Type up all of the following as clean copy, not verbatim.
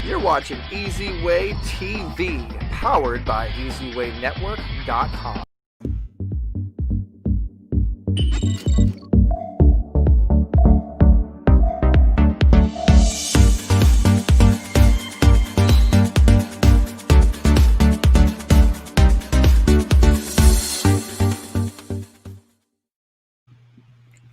You're watching eZWay TV, powered by eZWayNetwork.com.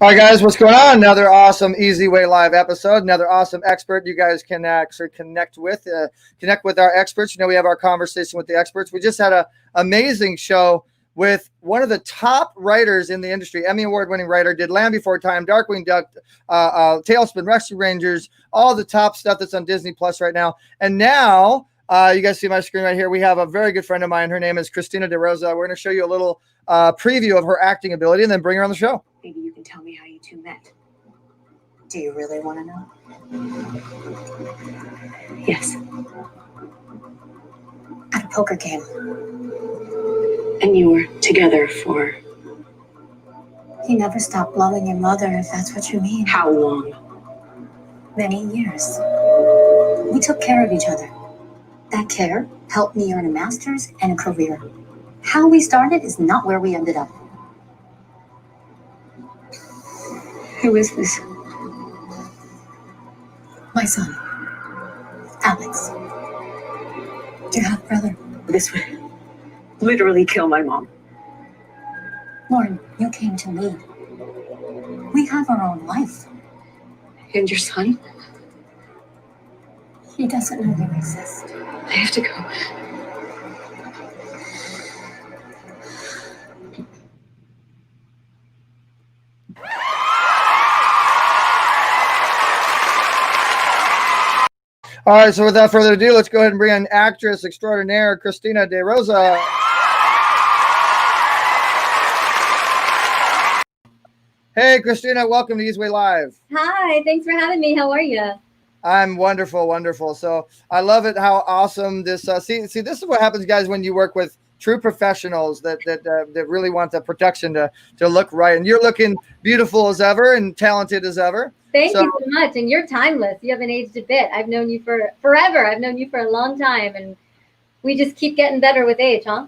All right, guys, what's going on? Another awesome eZWay Live episode. Another awesome expert you guys can actually connect with our experts. You know, we have our conversation with the experts. We just had an amazing show with one of the top writers in the industry, Emmy Award-winning writer, did Land Before Time, Darkwing Duck, Tailspin, Rescue Rangers, all the top stuff that's on Disney Plus right now. And now, you guys see my screen right here. We have a very good friend of mine. Her name is Christina De Rosa. We're going to show you a little preview of her acting ability and then bring her on the show. Maybe you can tell me how you two met. Do you really want to know? Yes. At a poker game. And you were together for? He never stopped loving your mother, if that's what you mean. How long? Many years. We took care of each other. That care helped me earn a master's and a career. How we started is not where we ended up. Who is this? My son, Alex. Your half brother. This would literally kill my mom. Lauren, you came to me. We have our own life. And your son? He doesn't know you exist. I have to go. All right, so without further ado, let's go ahead and bring in actress extraordinaire Christina De Rosa. Hey, Christina, welcome to eZWay Live. Hi, thanks for having me. How are you? I'm wonderful, wonderful. So I love it how awesome this. See, this is what happens, guys, when you work with true professionals that really want the production to look right. And you're looking beautiful as ever and talented as ever. Thank you so much. And you're timeless. You haven't aged a bit. I've known you for forever. I've known you for a long time. And we just keep getting better with age, huh?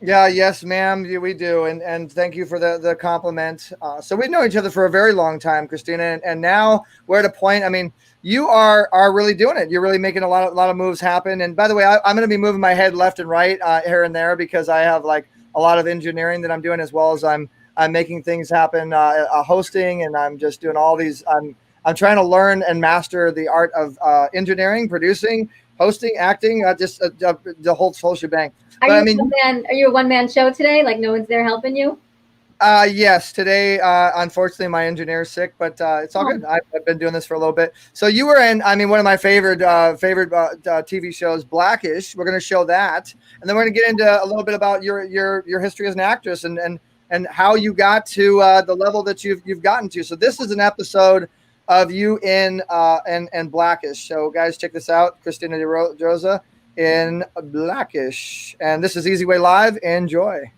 Yeah, yes, ma'am. We do. And thank you for the compliment. So we've known each other for a very long time, Christina. And now we're at a point, I mean, you are really doing it. You're really making a lot of moves happen. And by the way, I'm going to be moving my head left and right here and there because I have like a lot of engineering that I'm doing, as well as I'm making things happen, hosting, and I'm just doing all these. I'm trying to learn and master the art of engineering, producing, hosting, acting, just the whole shebang. Are you a one-man show today? Like no one's there helping you? Yes, today, unfortunately, my engineer's sick, but it's all good. I've been doing this for a little bit. So you were in, I mean, one of my favorite TV shows, Blackish. We're going to show that. And then we're going to get into a little bit about your history as an actress and how you got to the level that you've gotten to. So this is an episode of you in Blackish. So guys, check this out. Christina De Rosa in Blackish. And this is eZWay Live. Enjoy.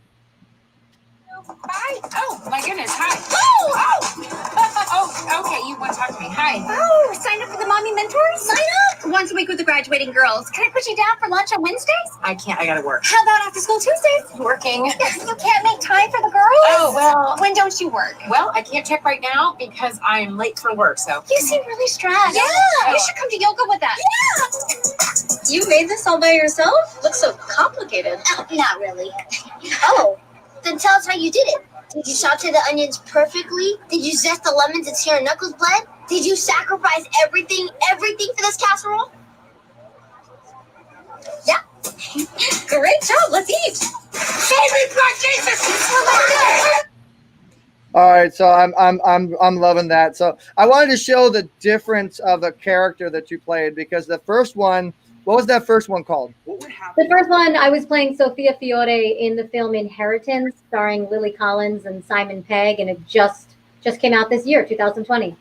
Hi. Oh, my goodness. Hi. Oh, okay. You want to talk to me. Hi. Oh, sign up for the Mommy Mentors? Sign up! Once a week with the graduating girls. Can I put you down for lunch on Wednesdays? I can't. I got to work. How about after school Tuesdays? Working. You can't make time for the girls? Oh, well. When don't you work? Well, I can't check right now because I'm late for work, so. You seem really stressed. Yeah. Oh. You should come to yoga with us. You made this all by yourself? Looks so complicated. Not really. Oh, then tell us how you did it. Did you saute the onions perfectly? Did you zest the lemons until your knuckles bled? Did you sacrifice everything for this casserole? Yeah. Great job. Let's eat. Save me, Black Jesus! All right, so I'm loving that. So I wanted to show the difference of a character that you played, because the first one, what was that first one called? The first one, I was playing Sophia Fiore in the film Inheritance, starring Lily Collins and Simon Pegg, and it just came out this year, 2020.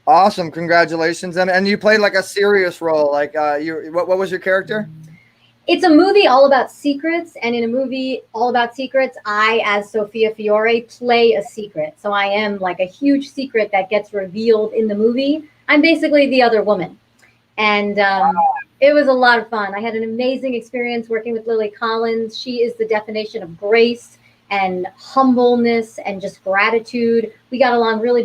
Awesome, congratulations! And you played like a serious role. Like what was your character? It's a movie all about secrets, and in a movie all about secrets, I, as Sophia Fiore, play a secret. So I am like a huge secret that gets revealed in the movie. I'm basically the other woman. And it was a lot of fun. I had an amazing experience working with Lily Collins. She is the definition of grace and humbleness and just gratitude. We got along really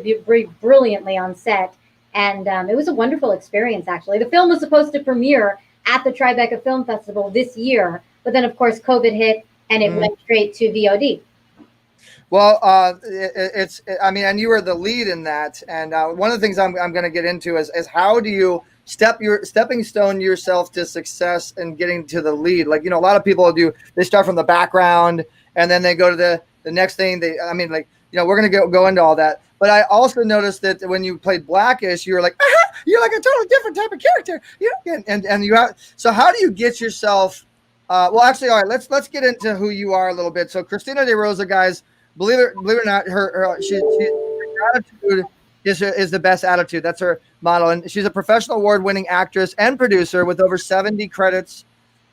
brilliantly on set. And it was a wonderful experience, actually. The film was supposed to premiere at the Tribeca Film Festival this year, but then, of course, COVID hit, and it went straight to VOD. Well, I mean, and you were the lead in that. And one of the things I'm going to get into is how do you stepping stone yourself to success and getting to the lead? Like, a lot of people they start from the background and then they go to the next thing. We're going to go into all that. But I also noticed that when you played Blackish, you were like, you're like a totally different type of character. And you have, so how do you get yourself, well, actually, all right, let's get into who you are a little bit. So Christina De Rosa, guys, believe it or not, her attitude is the best attitude. That's her motto. And she's a professional award-winning actress and producer with over 70 credits.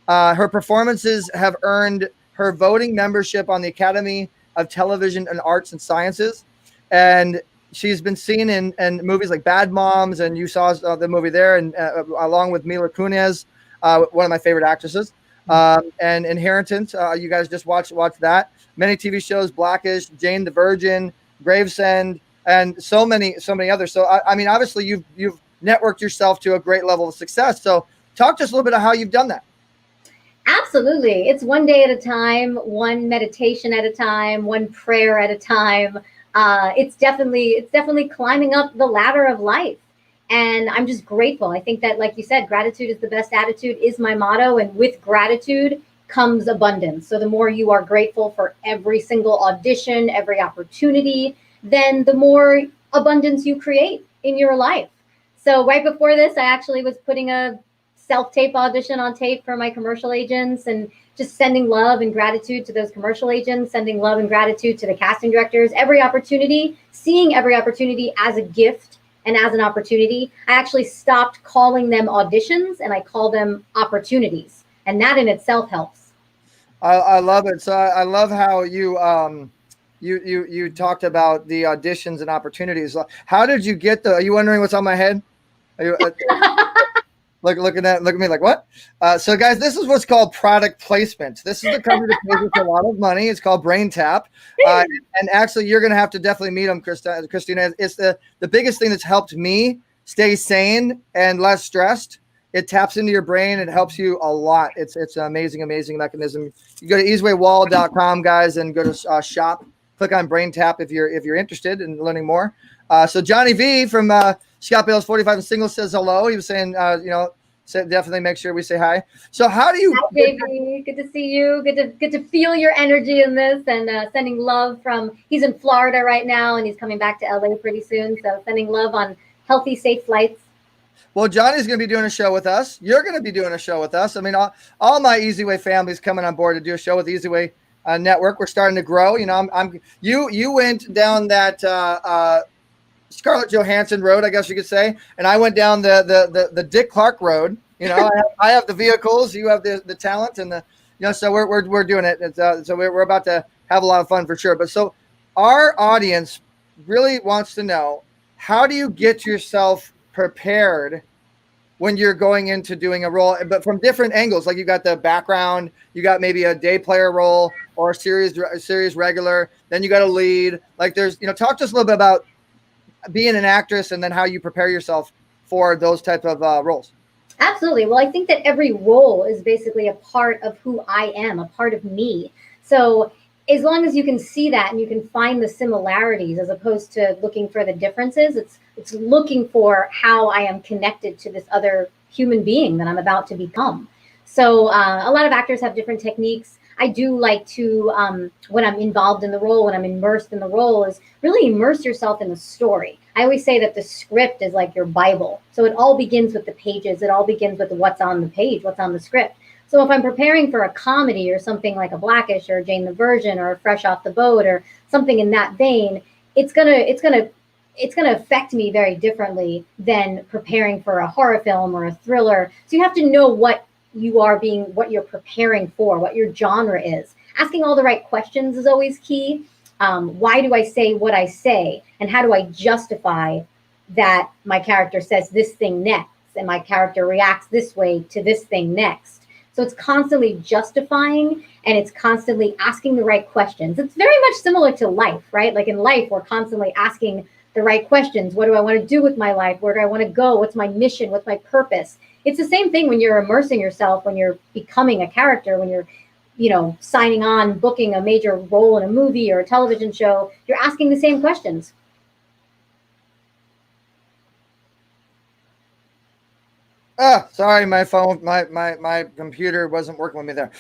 Her performances have earned her voting membership on the Academy of Television and Arts and Sciences. And she's been seen in movies like Bad Moms, and you saw the movie there, and along with Mila Kunis, one of my favorite actresses, and Inheritance. You guys just watch that. Many TV shows: Blackish, Jane the Virgin, Gravesend, and so many others. So I mean, obviously you've networked yourself to a great level of success. So talk to us a little bit of how you've done that. Absolutely, it's one day at a time, one meditation at a time, one prayer at a time. It's definitely climbing up the ladder of life. And I'm just grateful. I think that, like you said, gratitude is the best attitude is my motto. And with gratitude comes abundance. So the more you are grateful for every single audition, every opportunity, then the more abundance you create in your life. So right before this, I actually was putting a self-tape audition on tape for my commercial agents, and just sending love and gratitude to those commercial agents, sending love and gratitude to the casting directors, every opportunity, seeing every opportunity as a gift and as an opportunity. I actually stopped calling them auditions and I call them opportunities. And that in itself helps. I love it. So I love how you talked about the auditions and opportunities. How did you get are you wondering what's on my head? Are you, Look at me like, what? So guys, this is what's called product placement. This is the company that pays us a lot of money. It's called Brain Tap. And actually, you're going to have to definitely meet them, Christina. It's the biggest thing that's helped me stay sane and less stressed. It taps into your brain. It helps you a lot. It's an amazing mechanism. You go to eZWayWall.com, guys, and go to shop. Click on Brain Tap if you're interested in learning more. So Johnny V from Scott Bale's 45 and Single says hello. He was saying, definitely make sure we say hi. So how do you? Hi, baby. Good to see you. Good to feel your energy in this, and sending love from. He's in Florida right now, and he's coming back to LA pretty soon. So sending love on healthy, safe flights. Well, Johnny's going to be doing a show with us. You're going to be doing a show with us. I mean, all my eZWay family's coming on board to do a show with eZWay Network. We're starting to grow. You went down that Scarlett Johansson road, I guess you could say, and I went down the Dick Clark road. I have the vehicles, you have the talent, and so we're doing it. So we're about to have a lot of fun for sure. But so our audience really wants to know, how do you get yourself prepared when you're going into doing a role, but from different angles? Like you got the background, you got maybe a day player role or a series regular, then you got a lead. Like there's, talk to us a little bit about being an actress and then how you prepare yourself for those type of roles. Absolutely. Well, I think that every role is basically a part of who I am, a part of me. So as long as you can see that and you can find the similarities as opposed to looking for the differences, it's looking for how I am connected to this other human being that I'm about to become. So a lot of actors have different techniques. I do like to, when I'm involved in the role, when I'm immersed in the role, is really immerse yourself in the story. I always say that the script is like your Bible. So it all begins with the pages. It all begins with what's on the page, what's on the script. So if I'm preparing for a comedy or something like a Blackish or Jane the Virgin or Fresh Off the Boat or something in that vein, it's gonna affect me very differently than preparing for a horror film or a thriller. So you have to know what you're preparing for, what your genre is. Asking all the right questions is always key. Why do I say what I say? And how do I justify that my character says this thing next? and my character reacts this way to this thing next. So it's constantly justifying, and it's constantly asking the right questions. It's very much similar to life, right? Like in life, we're constantly asking the right questions. What do I want to do with my life? Where do I want to go? What's my mission? What's my purpose? It's the same thing when you're immersing yourself, when you're becoming a character, when you're, you know, signing on, booking a major role in a movie or a television show. You're asking the same questions. Sorry, my phone, my computer wasn't working with me there.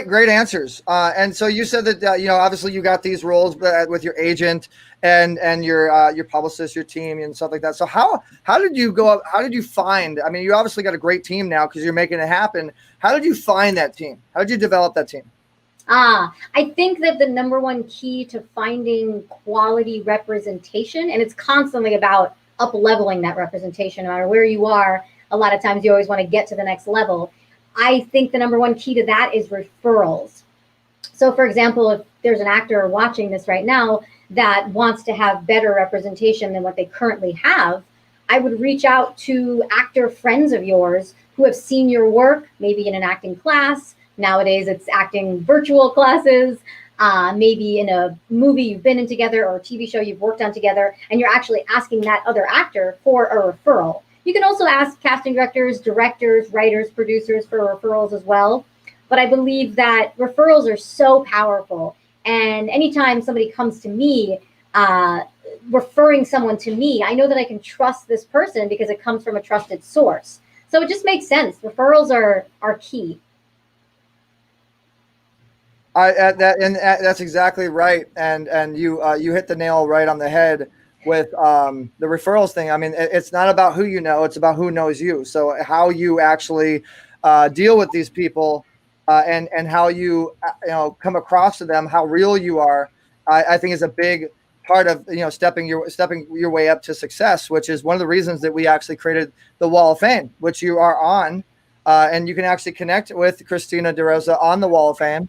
Great answers. And so you said that you know, obviously you got these roles with your agent and your publicist, your team, and stuff like that. So how did you go up? How did you find? I mean, you obviously got a great team now because you're making it happen. How did you find that team? How did you develop that team? I think that the number one key to finding quality representation, and it's constantly about up-leveling that representation, no matter where you are. A lot of times you always want to get to the next level. I think the number one key to that is referrals. So for example, if there's an actor watching this right now that wants to have better representation than what they currently have, I would reach out to actor friends of yours who have seen your work, maybe in an acting class. Nowadays it's acting virtual classes, maybe in a movie you've been in together or a TV show you've worked on together, and you're actually asking that other actor for a referral. You can also ask casting directors, writers, producers for referrals as well. But I believe that referrals are so powerful. And anytime somebody comes to me, referring someone to me, I know that I can trust this person because it comes from a trusted source. So it just makes sense. Referrals are key. That's exactly right. And you hit the nail right on the head with the referrals thing. I mean, it's not about who you know, it's about who knows you. So how you actually deal with these people and how you come across to them, how real you are, I think is a big part of, you know, stepping your way up to success, which is one of the reasons that we actually created the Wall of Fame, which you are on. And you can actually connect with Christina De Rosa on the Wall of Fame.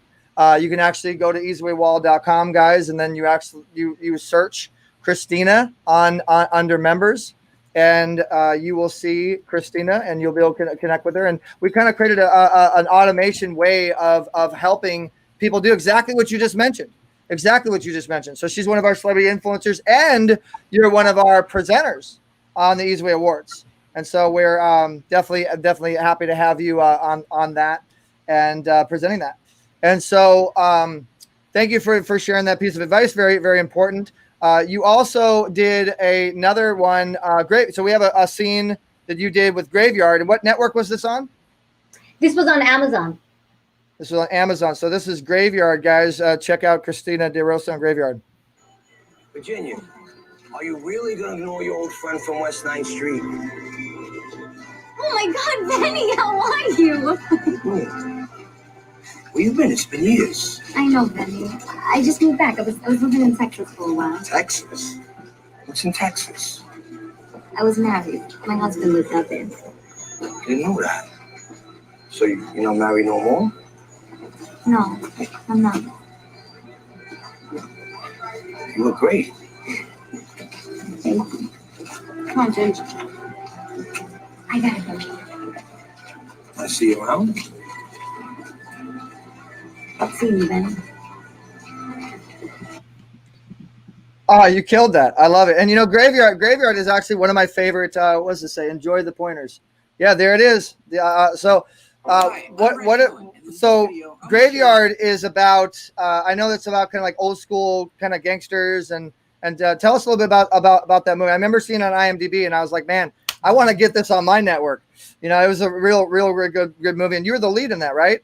You can actually go to eZWayWall.com, guys, and then you search Christina on under members, and you will see Christina, and you'll be able to connect with her. And we kind of created an automation way of helping people do exactly what you just mentioned. So she's one of our celebrity influencers, and you're one of our presenters on the eZWay Awards. And so we're definitely happy to have you on that and presenting that. And so thank you for sharing that piece of advice. Very, very important. You also did another one. Great. So we have a scene that you did with Graveyard. And what network was this on? This was on Amazon. This was on Amazon. So this is Graveyard, guys. Check out Christina De Rosa on Graveyard. Virginia, are you really going to ignore your old friend from West 9th Street? Oh my God, Benny, how are you? Where you been? It's been years. I know, Benny. I just moved back. I was living in Texas for a while. Texas? What's in Texas? I was married. My husband lived out there. Didn't know that. So you're not married no more? No, I'm not. You look great. Thank you. Come on, Ginger. I gotta go. I see you around. I'll see you, Benny. Oh, you killed that. I love it. And, you know, Graveyard is actually one of my favorite, what does it say? Enjoy the pointers. Yeah, there it is. So Graveyard is about, I know it's about kind of like old school kind of gangsters and tell us a little bit about that movie. I remember seeing it on IMDb and I was like, man, I want to get this on my network. You know, it was a real good movie. And you were the lead in that, right?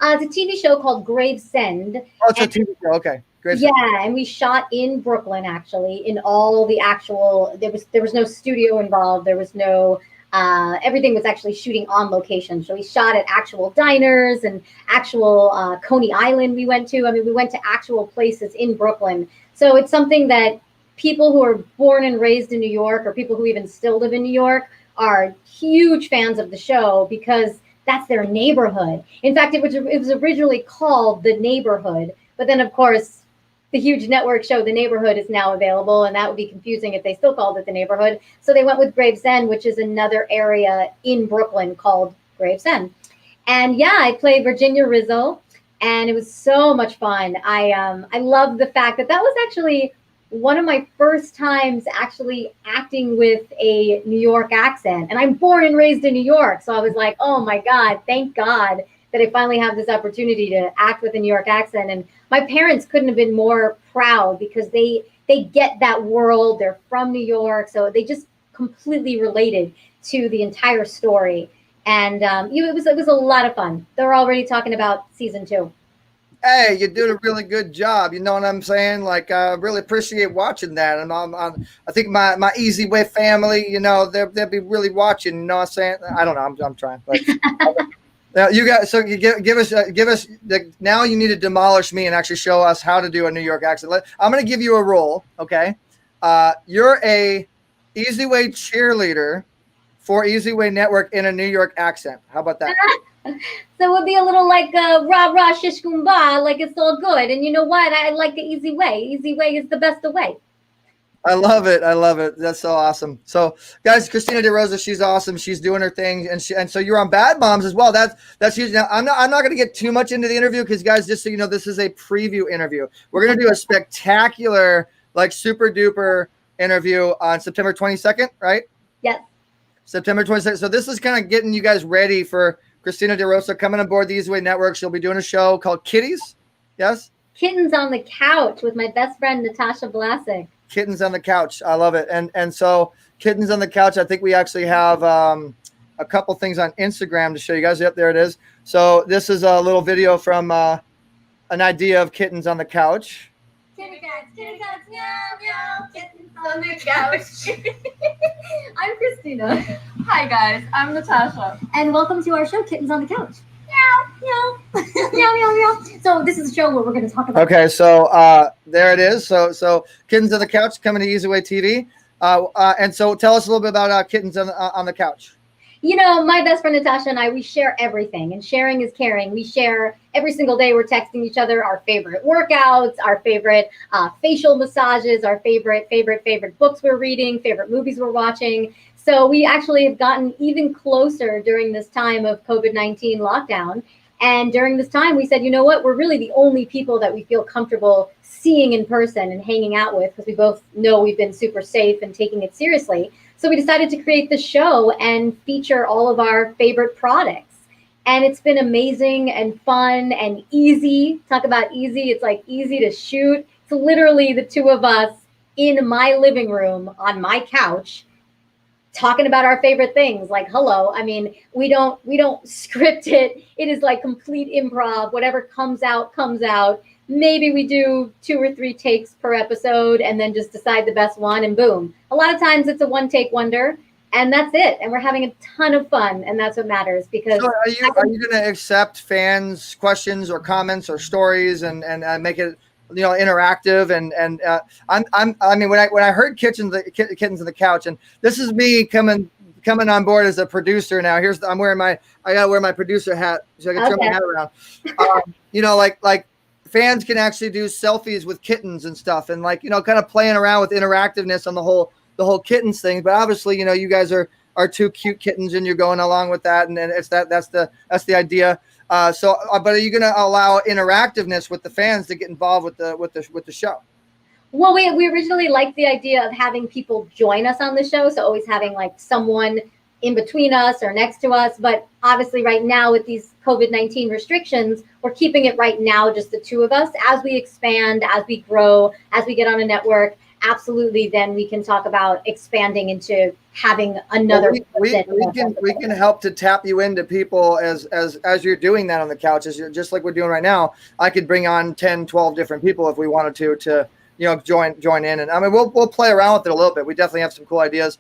It's a TV show called Gravesend. Oh, it's a TV show. Okay. Gravesend. Yeah, and we shot in Brooklyn, actually, in all the actual, there was no studio involved. There was no, everything was actually shooting on location. So we shot at actual diners and actual Coney Island we went to. I mean, we went to actual places in Brooklyn. So it's something that people who are born and raised in New York, or people who even still live in New York, are huge fans of the show because that's their neighborhood. In fact, it was originally called The Neighborhood, but then of course the huge network show The Neighborhood is now available, and that would be confusing if they still called it The Neighborhood. So they went with Gravesend, which is another area in Brooklyn called Gravesend. And yeah, I played Virginia Rizzo, and it was so much fun. I love the fact that was actually one of my first times actually acting with a New York accent. And I'm born and raised in New York, so I was like, oh my God, thank God that I finally have this opportunity to act with a New York accent. And my parents couldn't have been more proud because they get that world. They're from New York, so they just completely related to the entire story. And it was a lot of fun. They're already talking about season 2. Hey, you're doing a really good job. You know what I'm saying? Like, I really appreciate watching that. And I think my eZWay family, you know, they'll be really watching. You know what I'm saying? I don't know. I'm trying. But now you guys, so you give us now you need to demolish me and actually show us how to do a New York accent. I'm going to give you a role. Okay. You're a eZWay cheerleader for eZWay Network in a New York accent. How about that? So it would be a little like rah rah shish kumbah, like it's all good. And you know what? I like the easy way. Easy way is the best way. I love it. I love it. That's so awesome. So, guys, Christina De Rosa, she's awesome. She's doing her thing, and so you're on Bad Moms as well. That's huge. Now, I'm not going to get too much into the interview because, guys, just so you know, this is a preview interview. We're going to do a spectacular, like super duper interview on September 22nd, right? Yes. September 22nd. So this is kind of getting you guys ready for Christina De Rosa coming on board the eZWay Network. She'll be doing a show called Kitties. Yes? Kittens on the Couch with my best friend, Natasha Vlasic. Kittens on the Couch. I love it. And so Kittens on the Couch, I think we actually have a couple things on Instagram to show you guys. Yep, there it is. So this is a little video from an idea of Kittens on the Couch. Kitty cats, meow, meow, kittens on the couch. I'm Christina. Hi guys, I'm Natasha. And welcome to our show, Kittens on the Couch. Meow, meow, meow, meow, meow. So this is a show where we're going to talk about. Okay, so there it is. So Kittens on the Couch coming to eZWay TV. And so tell us a little bit about Kittens on the Couch. You know, my best friend Natasha and I, we share everything, and sharing is caring. We share every single day. We're texting each other our favorite workouts, our favorite facial massages, our favorite books we're reading, favorite movies we're watching. So we actually have gotten even closer during this time of COVID-19 lockdown. And during this time, we said, you know what, we're really the only people that we feel comfortable seeing in person and hanging out with, because we both know we've been super safe and taking it seriously. So we decided to create the show and feature all of our favorite products. And it's been amazing and fun and easy. Talk about easy. It's like easy to shoot. It's literally the two of us in my living room on my couch talking about our favorite things. Like, hello. I mean, we don't script it. It is like complete improv. Whatever comes out, comes out. Maybe we do 2 or 3 takes per episode and then just decide the best one and boom. A lot of times it's a one-take wonder and that's it. And we're having a ton of fun, and that's what matters. Because so are you going to accept fans' questions or comments or stories and make it, you know, interactive? I mean, when I heard Kittens on the Couch, and this is me coming on board as a producer now. I gotta wear my producer hat so I can turn my hat around. You know, like fans can actually do selfies with kittens and stuff, and like, you know, kind of playing around with interactiveness on the whole kittens thing. But obviously, you know, you guys are 2 cute kittens and you're going along with that, and it's that's the idea. But are you going to allow interactiveness with the fans to get involved with the show? Well, we originally liked the idea of having people join us on the show, so always having like someone in between us or next to us. But obviously right now with these COVID-19 restrictions, we're keeping it right now just the 2 of us. As we expand, as we grow, as we get on a network, absolutely, then we can talk about expanding into having another. We can help to tap you into people as you're doing that on the couch, as you're just like we're doing right now. I could bring on 10, 12 different people if we wanted to you know, join in. And I mean, we'll play around with it a little bit. We definitely have some cool ideas.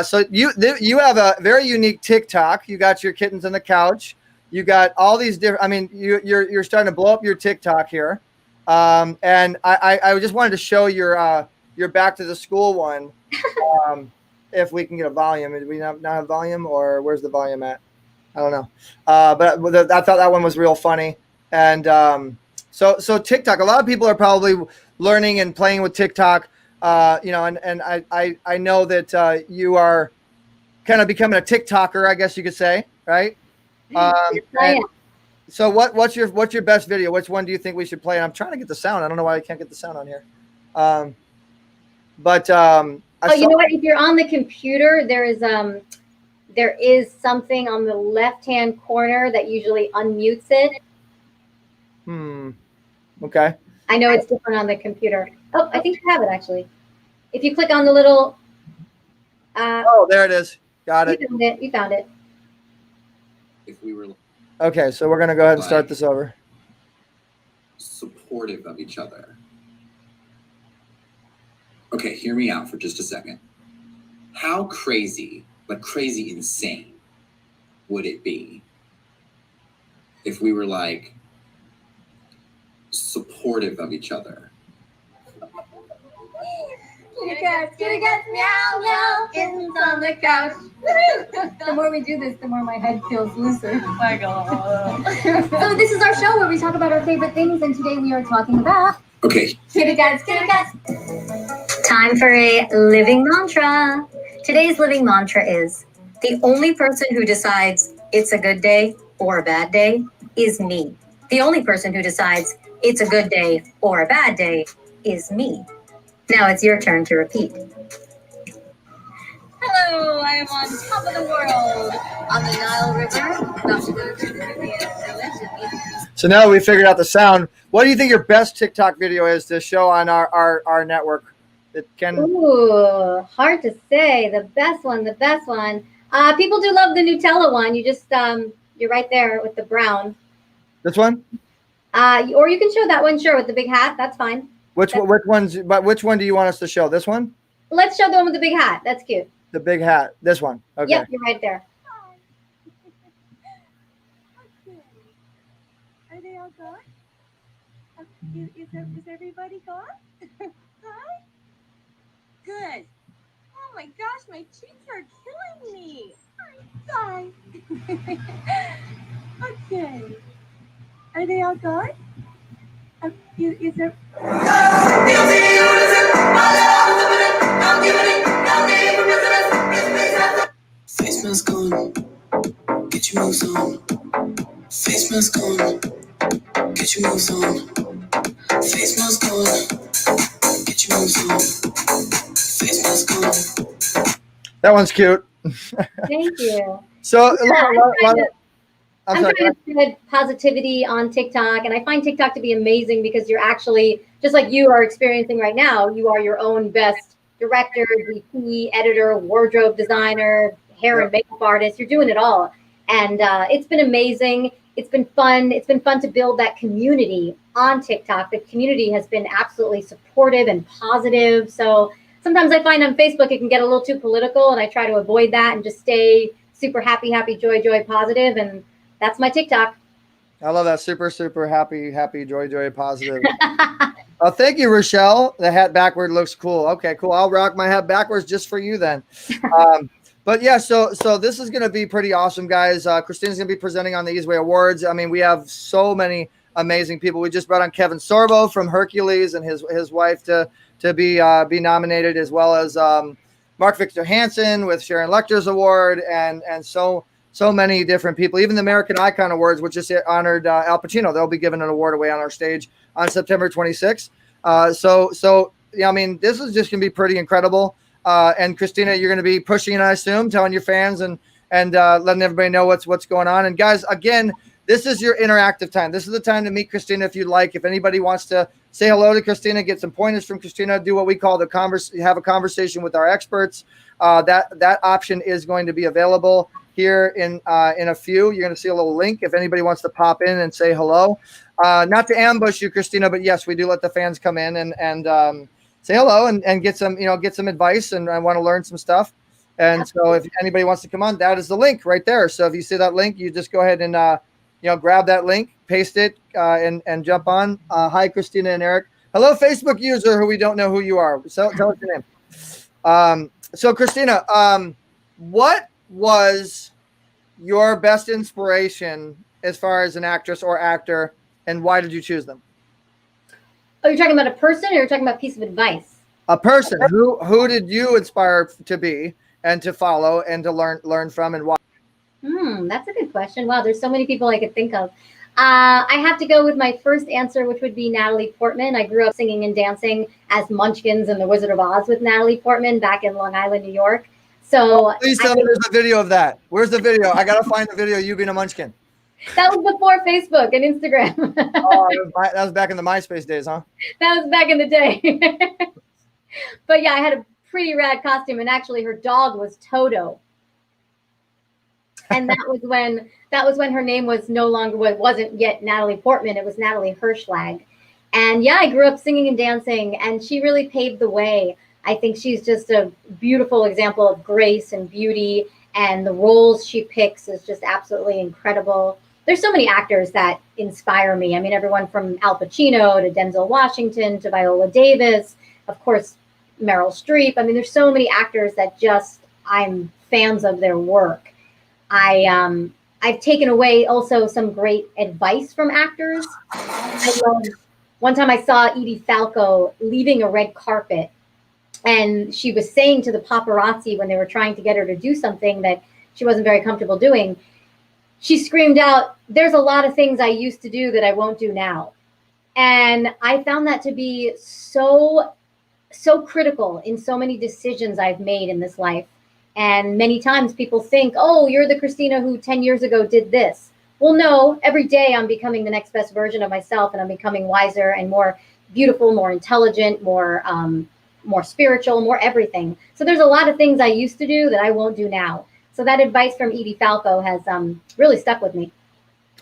So you have a very unique TikTok. You got your Kittens on the Couch. You got all these different. I mean, you're starting to blow up your TikTok here. And I just wanted to show your back to the school one. If we can get a volume. Do we not have volume, or where's the volume at? I don't know. But I thought that one was real funny. And So TikTok, a lot of people are probably learning and playing with TikTok, and I know that you are kind of becoming a TikToker, I guess you could say, right? I am. So what's your best video? Which one do you think we should play? And I'm trying to get the sound. I don't know why I can't get the sound on here. You know what? If you're on the computer, there is something on the left-hand corner that usually unmutes it. Okay. I know it's different on the computer. Oh, I think you have it actually. If you click on the little. Oh, there it is. Got it. You found it. If we were Okay, so we're gonna go ahead and start this over. supportive of each other. Okay, hear me out for just a second. How crazy, but crazy insane, would it be if we were like supportive of each other? Kitty cats, meow, meow, kittens on the couch. The more we do this, the more my head feels looser. Oh my God. So this is our show where we talk about our favorite things, and today we are talking about Okay. kitty cats, kitty cats. Time for a living mantra. Today's living mantra is, the only person who decides it's a good day or a bad day is me. The only person who decides it's a good day or a bad day is me. Now it's your turn to repeat. Hello, I am on top of the world on the Nile River. So now we figured out the sound. What do you think your best TikTok video is to show on our network? That can. Ooh, hard to say. The best one. People do love the Nutella one. You just you're right there with the brown. This one? Or you can show that one, sure, with the big hat. That's fine. Which one do you want us to show? This one? Let's show the one with the big hat. That's cute. The big hat. This one. Okay. Yep, you're right there. Are they all gone? Is everybody gone? Hi? Good. Oh my gosh, my cheeks are killing me. Hi. Okay. Are they all gone? Is there... Face mask on, get your moves on. Face mask on, get your moves on. Face mask on, get your moves on. Face mask on. That one's cute. Thank you. So I'm trying to spread positivity on TikTok, and I find TikTok to be amazing because you're actually, just like you are experiencing right now, you are your own best director, DP, editor, wardrobe designer, hair and makeup artist. You're doing it all. And it's been amazing. It's been fun. It's been fun to build that community on TikTok. The community has been absolutely supportive and positive. So sometimes I find on Facebook it can get a little too political, and I try to avoid that and just stay super happy, joy, positive. And that's my TikTok. I love that. Super, super happy, joy, positive. Oh, thank you, Rochelle. The hat backward looks cool. Okay, cool. I'll rock my hat backwards just for you then. But yeah, so this is going to be pretty awesome, guys. Christina's going to be presenting on the eZWay Awards. I mean, we have so many amazing people. We just brought on Kevin Sorbo from Hercules and his wife to be nominated, as well as Mark Victor Hansen with Sharon Lecter's award, and so many different people. Even the American Icon Awards, which just honored Al Pacino. They'll be giving an award away on our stage on September 26th. So yeah, I mean, this is just going to be pretty incredible. And Christina, you're going to be pushing, I assume, telling your fans and letting everybody know what's going on. And guys, again, this is your interactive time. This is the time to meet Christina if you'd like. If anybody wants to say hello to Christina, get some pointers from Christina, do what we call have a conversation with our experts. That option is going to be available here in a few. You're going to see a little link if anybody wants to pop in and say hello. Not to ambush you, Christina, but yes, we do let the fans come in and say hello and get some advice, and I want to learn some stuff. And so if anybody wants to come on, that is the link right there. So if you see that link, you just go ahead and grab that link, paste it, and jump on. Hi, Christina and Eric. Hello, Facebook user who we don't know who you are. So tell us your name. So Christina, what was your best inspiration as far as an actress or actor, and why did you choose them? Oh, you're talking about a person, or you're talking about a piece of advice? A person. Who did you inspire to be and to follow and to learn from, and why? That's a good question. Wow, there's so many people I could think of. I have to go with my first answer, which would be Natalie Portman. I grew up singing and dancing as Munchkins and the Wizard of Oz with Natalie Portman back in Long Island, New York. So please tell me there's a video of that. Where's the video? I gotta find the video of you being a Munchkin. That was before Facebook and Instagram. That was back in the MySpace days, huh? That was back in the day. But yeah, I had a pretty rad costume, and actually her dog was Toto. And that was when her name was no longer, well, it wasn't yet Natalie Portman, it was Natalie Hirschlag. And yeah, I grew up singing and dancing, and she really paved the way. I think she's just a beautiful example of grace and beauty, and the roles she picks is just absolutely incredible. There's so many actors that inspire me. I mean, everyone from Al Pacino to Denzel Washington to Viola Davis, of course, Meryl Streep. I mean, there's so many actors that just, I'm fans of their work. I've taken away also some great advice from actors. One time I saw Edie Falco leaving a red carpet, and she was saying to the paparazzi when they were trying to get her to do something that she wasn't very comfortable doing, she screamed out, "There's a lot of things I used to do that I won't do now." And I found that to be so critical in so many decisions I've made in this life. And many times people think, oh, you're the Christina who 10 years ago did this. Well, no, every day I'm becoming the next best version of myself, and I'm becoming wiser and more beautiful, more intelligent, more spiritual, more everything. So there's a lot of things I used to do that I won't do now. So that advice from Edie Falco has really stuck with me.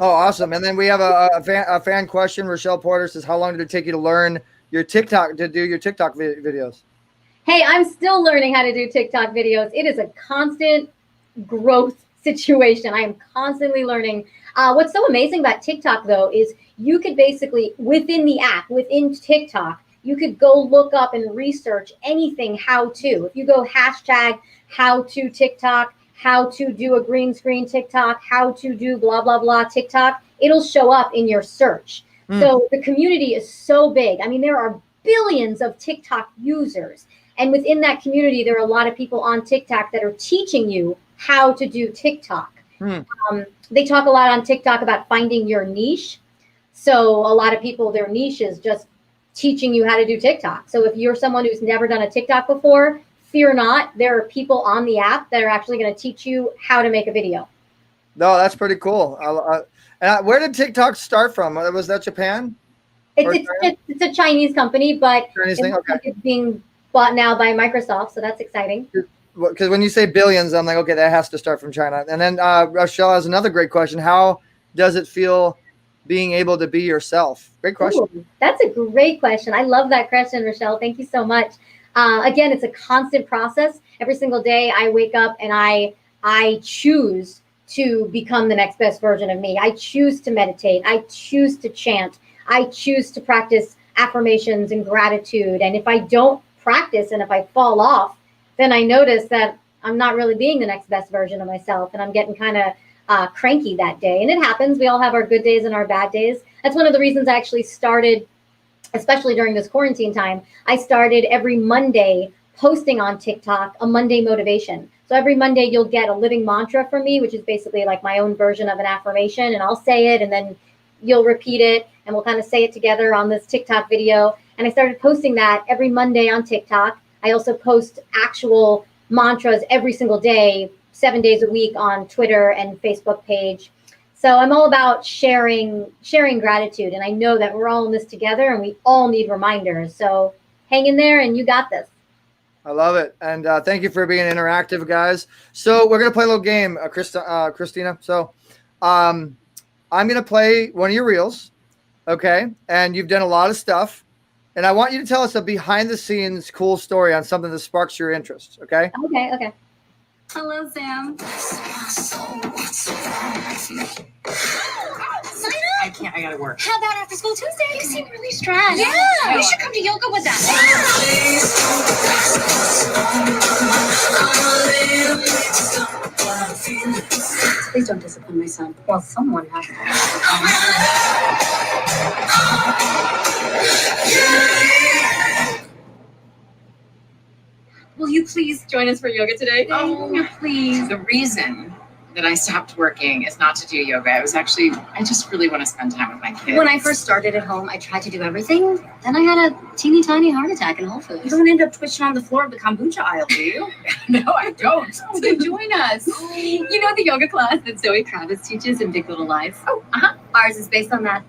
Oh, awesome. And then we have a fan question. Rochelle Porter says, how long did it take you to learn your TikTok, to do your TikTok videos? Hey, I'm still learning how to do TikTok videos. It is a constant growth situation. I am constantly learning. What's so amazing about TikTok, though, is you could basically, within the app, within TikTok, you could go look up and research anything how to. If you go hashtag how to TikTok, how to do a green screen TikTok, how to do blah, blah, blah TikTok, it'll show up in your search. So the community is so big. I mean, there are billions of TikTok users. And within that community, there are a lot of people on TikTok that are teaching you how to do TikTok. They talk a lot on TikTok about finding your niche. So a lot of people, their niche is just teaching you how to do TikTok. So if you're someone who's never done a TikTok before, fear not. There are people on the app that are actually going to teach you how to make a video. No, that's pretty cool. Where did TikTok start from? Was that Japan? It's a Chinese company, but it's being bought now by Microsoft, so that's exciting. Because when you say billions, I'm like, okay, that has to start from China. And then Rochelle has another great question. How does it feel being able to be yourself? Great question. Ooh, that's a great question. I love that question, Rochelle. Thank you so much. Again, it's a constant process. Every single day I wake up and I choose to become the next best version of me. I choose to meditate. I choose to chant. I choose to practice affirmations and gratitude. And if I don't practice and if I fall off, then I notice that I'm not really being the next best version of myself, and I'm getting kind of cranky that day. And it happens. We all have our good days and our bad days. That's one of the reasons I actually started, especially during this quarantine time, I started every Monday posting on TikTok a Monday motivation. So every Monday you'll get a living mantra from me, which is basically like my own version of an affirmation, and I'll say it and then you'll repeat it and we'll kind of say it together on this TikTok video. And I started posting that every Monday on TikTok. I also post actual mantras every single day, 7 days a week on Twitter and Facebook page. So I'm all about sharing gratitude. And I know that we're all in this together and we all need reminders. So hang in there and you got this. I love it. And thank you for being interactive, guys. So we're going to play a little game, Christina. So I'm going to play one of your reels. Okay. And you've done a lot of stuff. And I want you to tell us a behind-the-scenes cool story on something that sparks your interest. Okay? Okay. Hello, Sam. I can't. I gotta work. How about after school Tuesday? You seem really stressed. Yeah. You should come to yoga with us. Please don't discipline my son. Well, someone has to. please join us for yoga today? Oh, please. The reason that I stopped working is not to do yoga. I just really want to spend time with my kids. When I first started at home, I tried to do everything. Then I had a teeny tiny heart attack in Whole Foods. You don't end up twitching on the floor of the kombucha aisle, do you? No, I don't. So join us. You know the yoga class that Zoe Kravitz teaches in Big Little Lies? Oh, uh-huh. Ours is based on that.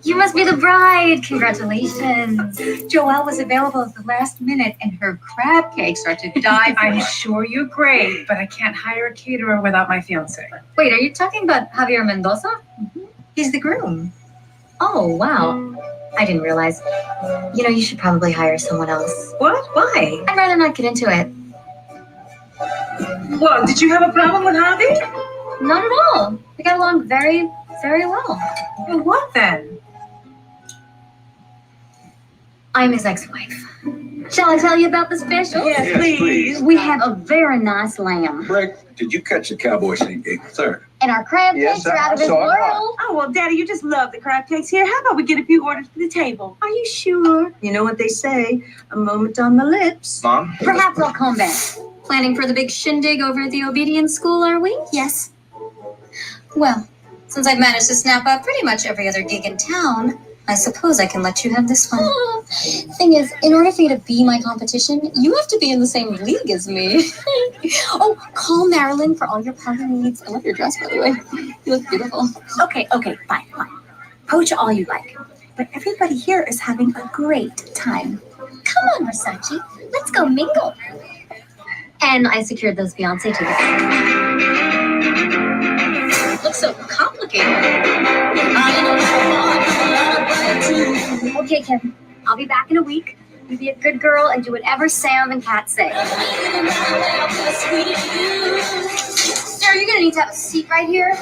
You must be the bride. Congratulations. Joelle was available at the last minute and her crab cakes are to die. I'm sure you're great, but I can't hire a caterer without my fiance. Wait, are you talking about Javier Mendoza? Mm-hmm. He's the groom. Oh, wow. I didn't realize. You know, you should probably hire someone else. What? Why? I'd rather not get into it. What? Did you have a problem with Javi? Not at all. We got along very, very well. Well, what then? I'm his ex-wife. Shall I tell you about the special? Yes, please. We have a very nice lamb. Rick, did you catch the cowboy scene gig? Sir. And our crab Yes, cakes are out of this I saw it. world. Oh, well, Daddy, you just love the crab cakes here. How about we get a few orders for the table? Are you sure? You know what they say, a moment on the lips. Mom? Perhaps I'll come back. Planning for the big shindig over at the obedience school, are we? Yes. Well, since I've managed to snap up pretty much every other gig in town, I suppose I can let you have this one. Thing is, in order for you to be my competition, you have to be in the same league as me. Oh, call Marilyn for all your party needs. I love your dress, by the way. You look beautiful. Okay, fine. Poach all you like. But everybody here is having a great time. Come on, Versace. Let's go mingle. And I secured those Beyonce tickets. Looks so complicated. Okay, Kevin. I'll be back in a week. You be a good girl and do whatever Sam and Kat say. Sir, you're gonna need to have a seat right here.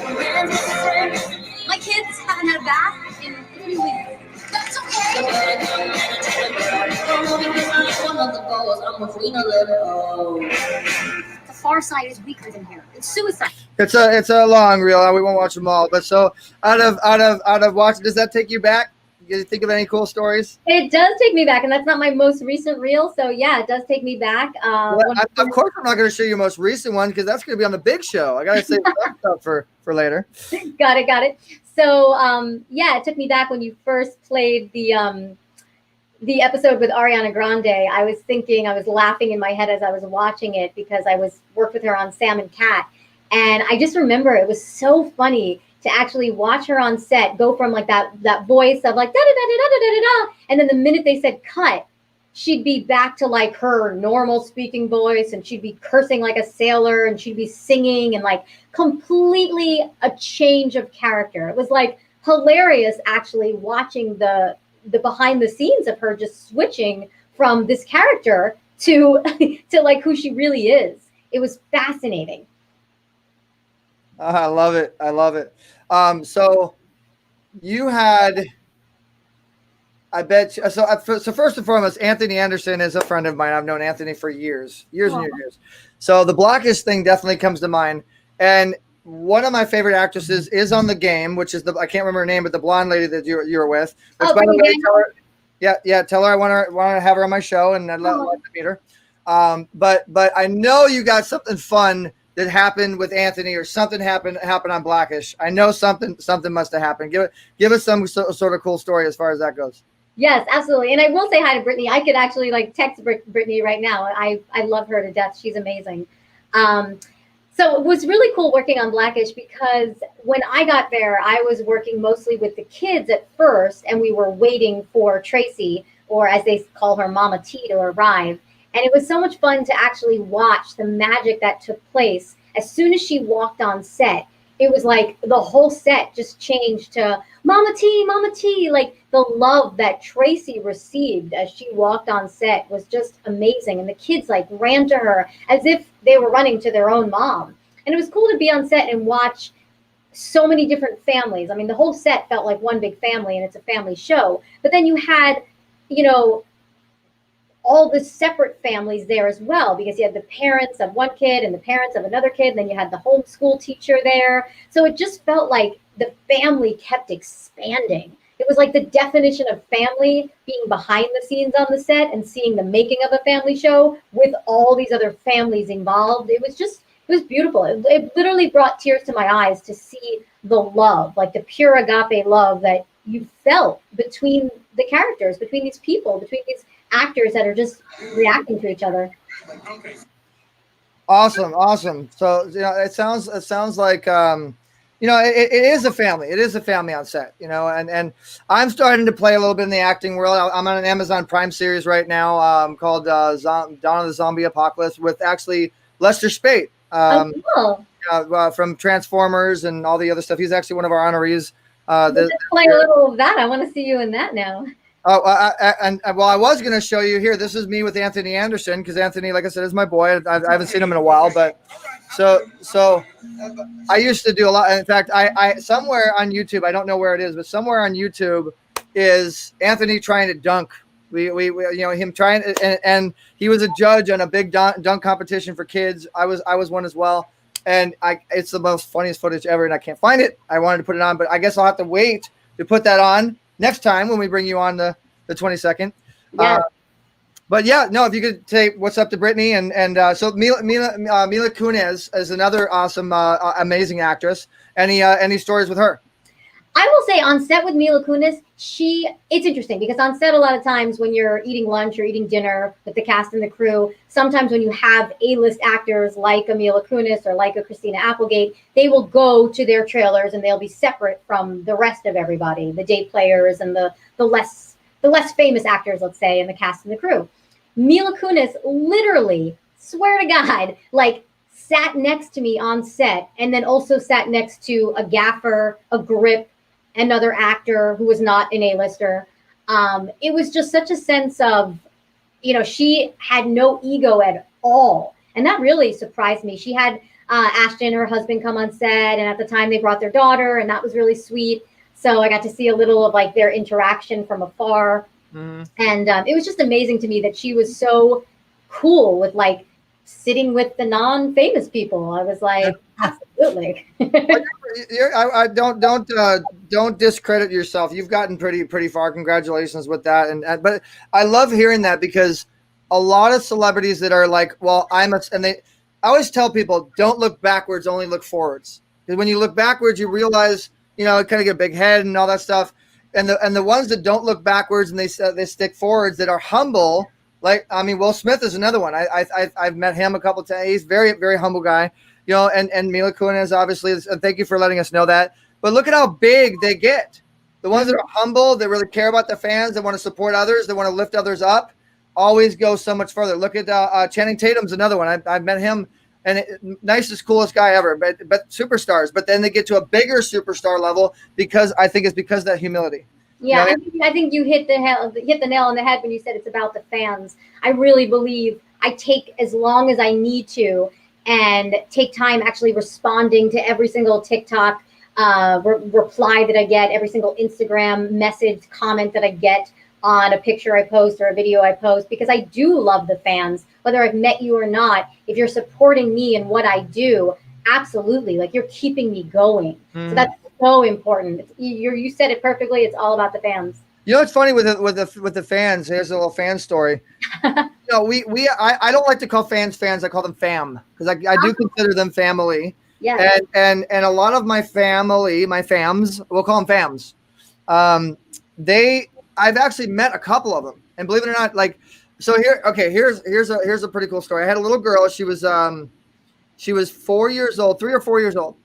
My kids haven't had a bath in 3 weeks. That's okay. The far side is weaker than here. It's suicide. It's a long reel. We won't watch them all. But so out of watching, does that take you back? You think of any cool stories? It does take me back, and that's not my most recent reel. So yeah, it does take me back. Of course, I'm not going to show you your most recent one because that's going to be on the big show. I got to save that stuff for later. Got it. So yeah, it took me back when you first played the episode with Ariana Grande. I was laughing in my head as I was watching it because I worked with her on Sam and Cat, and I just remember it was so funny to actually watch her on set go from like that voice of like da da da da da da da da, and then the minute they said cut, she'd be back to like her normal speaking voice, and she'd be cursing like a sailor, and she'd be singing, and like completely a change of character. It was like hilarious actually watching the behind the scenes of her just switching from this character to like who she really is. It was fascinating. I love it. So you had, I bet you, so first and foremost, Anthony Anderson is a friend of mine. I've known Anthony for years and years. So the Blackish thing definitely comes to mind. And one of my favorite actresses is on the game, which is I can't remember her name, but the blonde lady that you were with. Which, by the way, tell her I want to have her on my show, and I'd love to meet her. But I know you got something fun that happened with Anthony, or something happened on Blackish. I know something must have happened. Give us some sort of cool story as far as that goes. Yes, absolutely. And I will say hi to Brittany. I could actually like text Brittany right now. I love her to death. She's amazing. So it was really cool working on Blackish because when I got there, I was working mostly with the kids at first, and we were waiting for Tracy, or as they call her, Mama T, to arrive. And it was so much fun to actually watch the magic that took place. As soon as she walked on set, it was like the whole set just changed to Mama T, Mama T. Like the love that Tracy received as she walked on set was just amazing. And the kids like ran to her as if they were running to their own mom. And it was cool to be on set and watch so many different families. I mean, the whole set felt like one big family, and it's a family show. But then you had, all the separate families there as well, because you had the parents of one kid and the parents of another kid, and then you had the homeschool teacher there. So it just felt like the family kept expanding. It was like the definition of family, being behind the scenes on the set and seeing the making of a family show with all these other families involved. It was beautiful. It literally brought tears to my eyes to see the love, like the pure agape love that you felt between the characters, between these people, between these actors that are just reacting to each other. Awesome. So it sounds like it is a family. It is a family on set. And I'm starting to play a little bit in the acting world. I'm on an Amazon Prime series right now called Dawn of the Zombie Apocalypse with actually Lester Spate Cool. From Transformers and all the other stuff. He's actually one of our honorees. Let's play a little of that. I want to see you in that now. I was going to show you here. This is me with Anthony Anderson because Anthony, like I said, is my boy. I haven't seen him in a while, but so I used to do a lot. In fact, I somewhere on YouTube, I don't know where it is, but somewhere on YouTube is Anthony trying to dunk. We him trying, and he was a judge on a big dunk competition for kids. I was one as well, and it's the most funniest footage ever, and I can't find it. I wanted to put it on, but I guess I'll have to wait to put that on next time when we bring you on the 22nd. Yeah. But yeah, no, if you could say what's up to Brittany and so Mila Kunis is another awesome, amazing actress. Any stories with her? I will say on set with Mila Kunis, it's interesting because on set a lot of times when you're eating lunch or eating dinner with the cast and the crew, sometimes when you have A-list actors like a Mila Kunis or like a Christina Applegate, they will go to their trailers and they'll be separate from the rest of everybody, the day players and the less famous actors, let's say, in the cast and the crew. Mila Kunis literally, swear to God, like sat next to me on set and then also sat next to a gaffer, a grip, another actor who was not an A-lister. It was just such a sense of, she had no ego at all. And that really surprised me. She had Ashton, her husband, come on set. And at the time they brought their daughter and that was really sweet. So I got to see a little of like their interaction from afar. Mm-hmm. And it was just amazing to me that she was so cool with like sitting with the non-famous people. I was like, absolutely. I don't discredit yourself. You've gotten pretty far. Congratulations with that. But I love hearing that because a lot of celebrities that are like, well, I always tell people, don't look backwards, only look forwards. Because when you look backwards, you realize, kind of get a big head and all that stuff. And the ones that don't look backwards and they stick forwards, that are humble. Like, Will Smith is another one. I've met him a couple of times. He's very, very humble guy, and Mila Kunis, obviously, and thank you for letting us know that. But look at how big they get. The ones that are humble, that really care about the fans, that want to support others, that want to lift others up, always go so much further. Look at Channing Tatum's another one. I've met him, and nicest, coolest guy ever, but superstars. But then they get to a bigger superstar level because I think it's because of that humility. Yeah, I think you hit the nail on the head when you said it's about the fans. I really believe I take as long as I need to and take time actually responding to every single TikTok reply that I get, every single Instagram message, comment that I get on a picture I post or a video I post, because I do love the fans, whether I've met you or not. If you're supporting me and what I do, absolutely, like you're keeping me going. Mm. So that's so important. You said it perfectly. It's all about the fans. It's funny with the fans. Here's a little fan story. I don't like to call fans. I call them fam because I do consider them family. Yeah. And a lot of my family, my fams, we'll call them fams. I've actually met a couple of them, and believe it or not, like, so here's a pretty cool story. I had a little girl. She was 4 years old, 3 or 4 years old.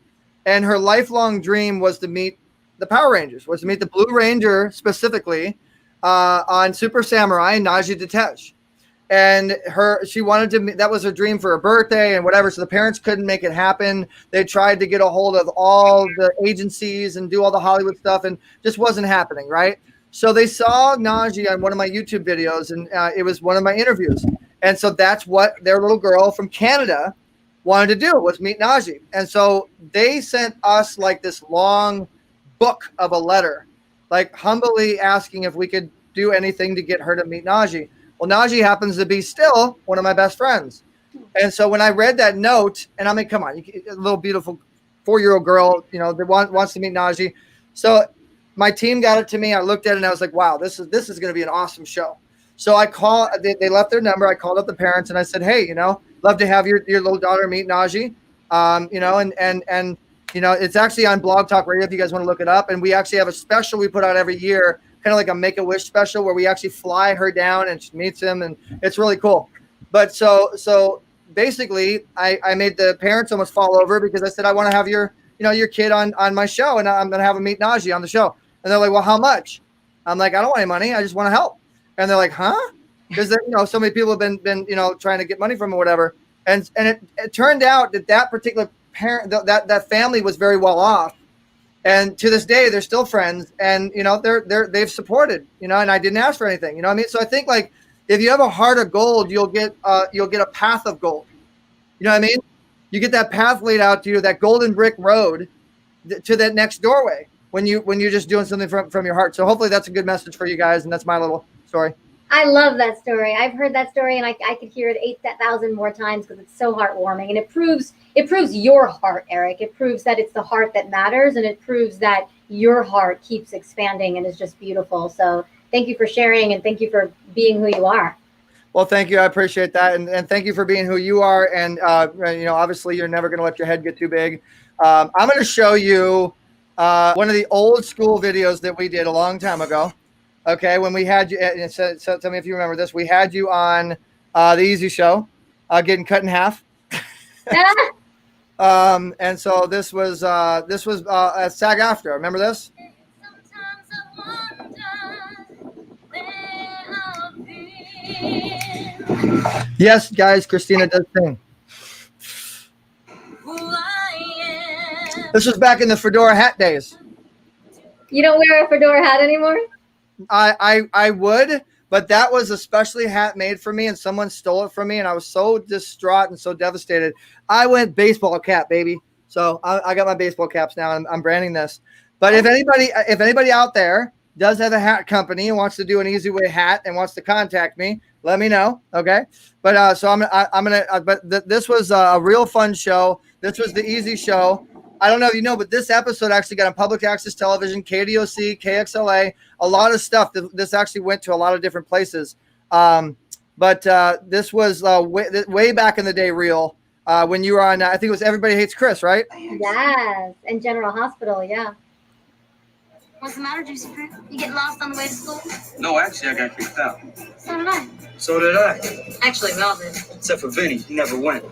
And her lifelong dream was to meet the Power Rangers, was to meet the Blue Ranger specifically on Super Samurai, Najee Detach. And she wanted to meet, that was her dream for her birthday and whatever. So the parents couldn't make it happen. They tried to get a hold of all the agencies and do all the Hollywood stuff and just wasn't happening, right? So they saw Najee on one of my YouTube videos, and it was one of my interviews. And so that's what their little girl from Canada wanted to do, was meet Najee. And so they sent us like this long book of a letter, like humbly asking if we could do anything to get her to meet Najee. Well, Najee happens to be still one of my best friends. And so when I read that note, and I mean, come on, a little beautiful 4-year-old girl, that wants to meet Najee. So my team got it to me. I looked at it and I was like, wow, this is going to be an awesome show. So they left their number. I called up the parents and I said, hey, love to have your little daughter meet Najee. And it's actually on Blog Talk Radio if you guys want to look it up. And we actually have a special we put out every year, kind of like a Make-A-Wish special where we actually fly her down and she meets him, and it's really cool. But so basically I made the parents almost fall over because I said, I want to have your kid on my show, and I'm going to have him meet Najee on the show. And they're like, well, how much? I'm like, I don't want any money. I just want to help. And they're like, huh? Because so many people have been trying to get money from or whatever. And it turned out that particular parent, that family was very well off. And to this day, they're still friends, and they've supported, and I didn't ask for anything, you know what I mean? So I think, like, if you have a heart of gold, you'll get a path of gold. You know what I mean? You get that path laid out to you, that golden brick road to that next doorway when you're just doing something from your heart. So hopefully that's a good message for you guys, and that's my little story. I love that story. I've heard that story, and I could hear it 8,000 more times because it's so heartwarming, and it proves your heart, Eric. It proves that it's the heart that matters, and it proves that your heart keeps expanding and is just beautiful. So thank you for sharing, and thank you for being who you are. Well, thank you. I appreciate that, and thank you for being who you are. And obviously, you're never going to let your head get too big. I'm going to show you one of the old school videos that we did a long time ago. Okay, when we had you, so tell me if you remember this. We had you on the Easy Show, getting cut in half. And so this was at SAG-AFTRA. Remember this? Yes, guys, Christina does sing. This was back in the fedora hat days. You don't wear a fedora hat anymore? I would, but that was a specially hat made for me, and someone stole it from me, and I was so distraught and so devastated. I went baseball cap, baby. So I got my baseball caps now, and I'm branding this. But if anybody out there does have a hat company and wants to do an eZWay hat and wants to contact me, let me know. Okay. But this was a real fun show. This was the Easy Show. I don't know if you know, but this episode actually got on public access television, KDOC, KXLA, a lot of stuff. This actually went to a lot of different places. But this was way back in the day real when you were on, I think it was Everybody Hates Chris, right? Yes, and General Hospital, yeah. What's the matter, Juicy Fruit? You getting lost on the way to school? No, actually, I got kicked out. So did I. So did I. Actually, we all did. Except for Vinny. He never went.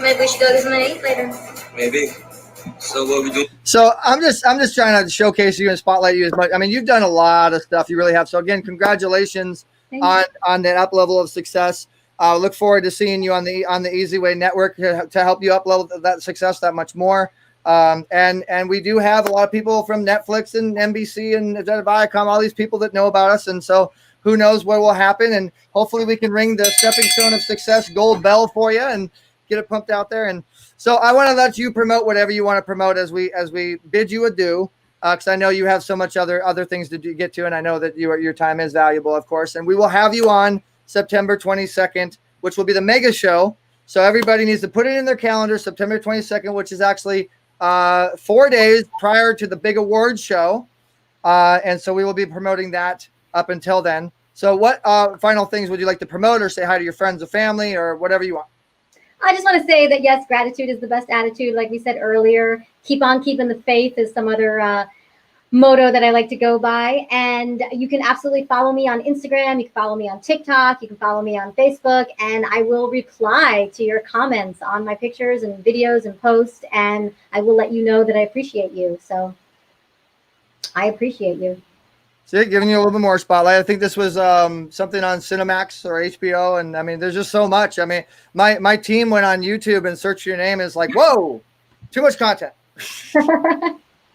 Maybe we should go get something to eat later. Maybe. So what we do? So I'm just trying to showcase you and spotlight you as much. I mean, you've done a lot of stuff. You really have. So again, congratulations on that up level of success. Look forward to seeing you on the eZWay network to help you up level that success that much more. And we do have a lot of people from Netflix and NBC and Viacom, all these people that know about us. And so who knows what will happen, and hopefully we can ring the stepping stone of success gold bell for you and get it pumped out there. And so I want to let you promote whatever you want to promote as we bid you adieu, because I know you have so much other things to get to, and I know that your time is valuable, of course. And we will have you on September 22nd, which will be the mega show. So everybody needs to put it in their calendar, September 22nd, which is actually 4 days prior to the big awards show. And so we will be promoting that up until then. So what final things would you like to promote, or say hi to your friends or family, or whatever you want? I just want to say that, yes, gratitude is the best attitude. Like we said earlier, keep on keeping the faith is some other motto that I like to go by. And you can absolutely follow me on Instagram. You can follow me on TikTok. You can follow me on Facebook. And I will reply to your comments on my pictures and videos and posts. And I will let you know that I appreciate you. So I appreciate you. See, giving you a little bit more spotlight. I think this was something on Cinemax or HBO, and I mean, there's just so much. I mean, my team went on YouTube and searched your name. Is like, whoa, too much content.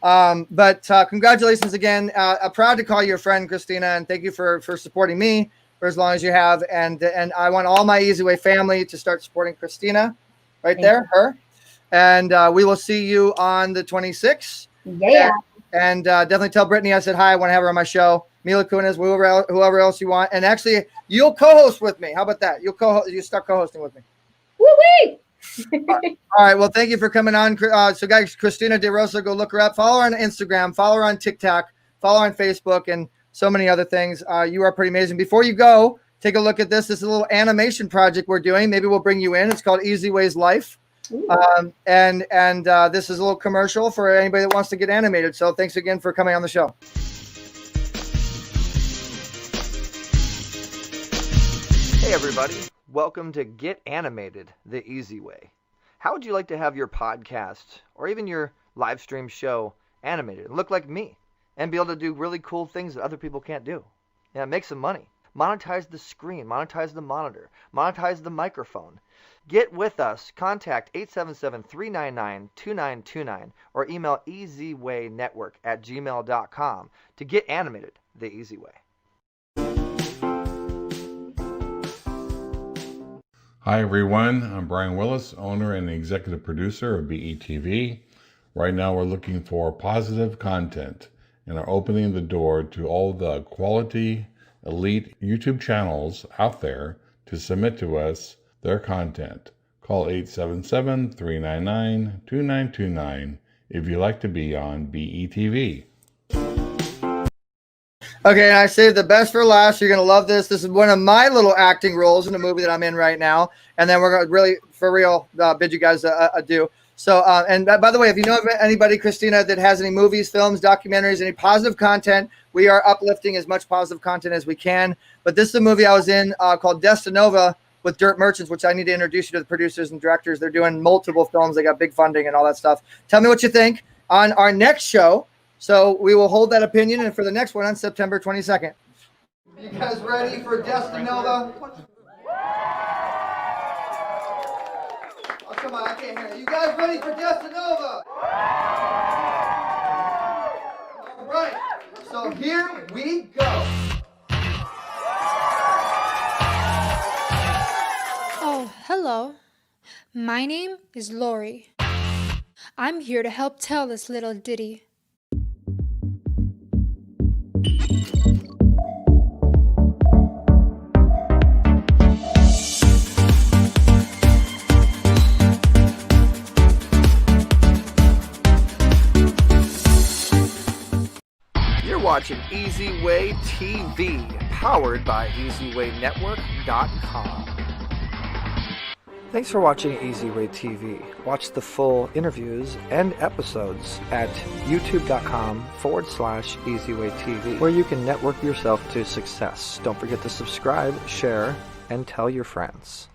But congratulations again. I'm proud to call you a friend, Christina, and thank you for supporting me for as long as you have. And I want all my eZWay family to start supporting Christina, right there, her. And we will see you on the 26th. Yeah. And definitely tell Brittany I said hi. I want to have her on my show. Mila Kunis, whoever else you want. And actually, you'll co-host with me. How about that? You start co-hosting with me. Woo-wee! All right. Well, thank you for coming on. So, guys, Christina De Rosa, go look her up. Follow her on Instagram. Follow her on TikTok. Follow her on Facebook and so many other things. You are pretty amazing. Before you go, take a look at this. This is a little animation project we're doing. Maybe we'll bring you in. It's called eZWay's Life. And this is a little commercial for anybody that wants to get animated. So thanks again for coming on the show. Hey everybody, welcome to Get Animated the eZWay. How would you like to have your podcast or even your live stream show animated, look like me, and be able to do really cool things that other people can't do? Yeah, make some money. Monetize the screen, monetize the monitor, monetize the microphone. Get with us. Contact 877-399-2929 or email eZWayNetwork@gmail.com to get animated the eZWay. Hi everyone, I'm Brian Willis, owner and executive producer of BETV. Right now we're looking for positive content and are opening the door to all the quality, elite YouTube channels out there to submit to us their content. Call 877-399-2929 if you'd like to be on BETV. Okay, and I saved the best for last. You're going to love this. This is one of my little acting roles in the movie that I'm in right now. And then we're going to really, for real, bid you guys adieu. So, and by the way, if you know of anybody, Christina, that has any movies, films, documentaries, any positive content, we are uplifting as much positive content as we can. But this is a movie I was in called Destinova with Dirt Merchants, which I need to introduce you to the producers and directors. They're doing multiple films. They got big funding and all that stuff. Tell me what you think on our next show. So we will hold that opinion, and for the next one on September 22nd. You guys ready for Destinova? Oh, come on, I can't hear it. You guys ready for Destinova? All right, so here we go. Oh, hello. My name is Lori. I'm here to help tell this little ditty. Watching eZWay TV, powered by eZWayNetwork.com. Thanks for watching eZWay TV. Watch the full interviews and episodes at youtube.com/eZWay TV, where you can network yourself to success. Don't forget to subscribe, share, and tell your friends.